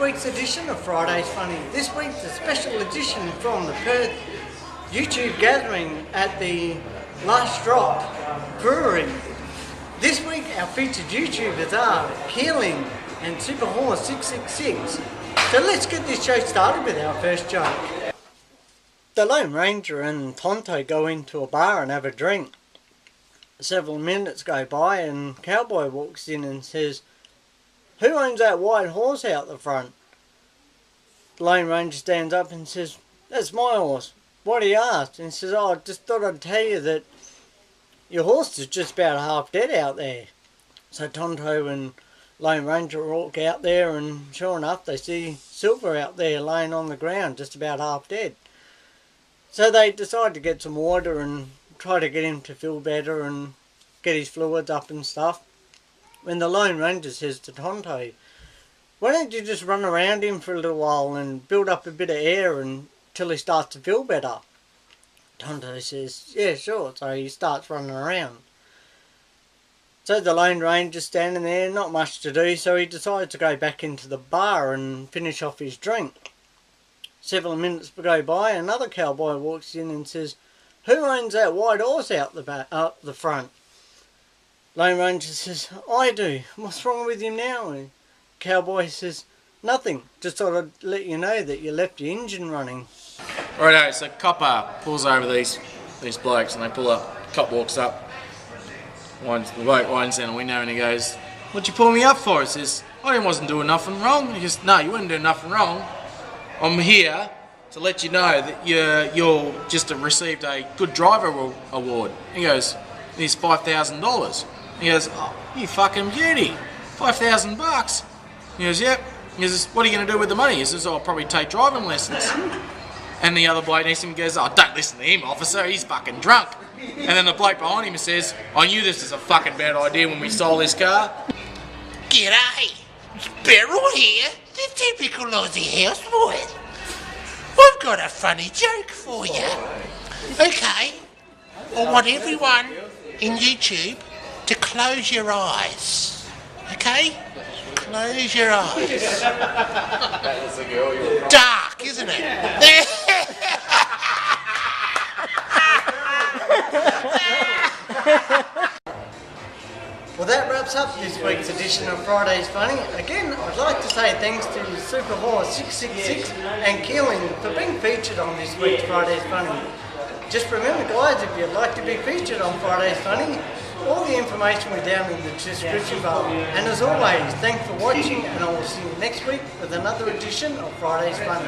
week's edition of Friday's Funny. This week's a special edition from the Perth YouTube gathering at the Last Drop Brewery. This week our featured YouTubers are Keeleeng and Super Horse 666. So let's get this show started with our first joke. The Lone Ranger and Tonto go into a bar and have a drink. Several minutes go by and Cowboy walks in and says, "Who owns that white horse out the front?" The Lone Ranger stands up and says, "That's my horse. What do you ask?" And he says, "Oh, I just thought I'd tell you that your horse is just about half dead out there." So Tonto and Lone Ranger walk out there and sure enough they see Silver out there laying on the ground just about half dead. So they decide to get some water and try to get him to feel better and get his fluids up and stuff. When the Lone Ranger says to Tonto, "Why don't you just run around him for a little while and build up a bit of air until he starts to feel better?" Tonto says, "Yeah, sure." So he starts running around. So the Lone Ranger's standing there, not much to do, so he decides to go back into the bar and finish off his drink. Several minutes go by, another cowboy walks in and says, "Who owns that white horse out the front?" Lone Ranger says, "I do. What's wrong with him now?" And Cowboy says, "Nothing. Just thought I'd let you know that you left your engine running." Righto, so copper pulls over these blokes and they pull up. Cop walks up. The bloke winds down the window and he goes, "What'd you pull me up for?" He says, "I wasn't doing nothing wrong." He goes, "No, you weren't doing nothing wrong. I'm here to let you know that you're just received a good driver award." He goes, "Here's $5,000. He goes, "Oh, you fucking beauty. $5,000 He goes, "Yep." He says, "What are you going to do with the money?" He says, "I'll probably take driving lessons." And the other bloke next to him goes, "Oh, don't listen to him, officer. He's fucking drunk." And then the bloke behind him says, "I knew this was a fucking bad idea when we stole this car." G'day, it's Beryl here, the typical Aussie houseboy. I've got a funny joke for you. Okay, I want everyone in YouTube to close your eyes. Okay? Close your eyes. Dark, isn't it? Well, that wraps up this week's edition of Friday's Funny. Again, I'd like to say thanks to Super Horse 666 and Keeleeng for being featured on this week's Friday's Funny. Just remember guys, if you'd like to be featured on Friday's Funny, all the information will be down in the description bar. And as always, thanks for watching and I will see you next week with another edition of Friday's Funny.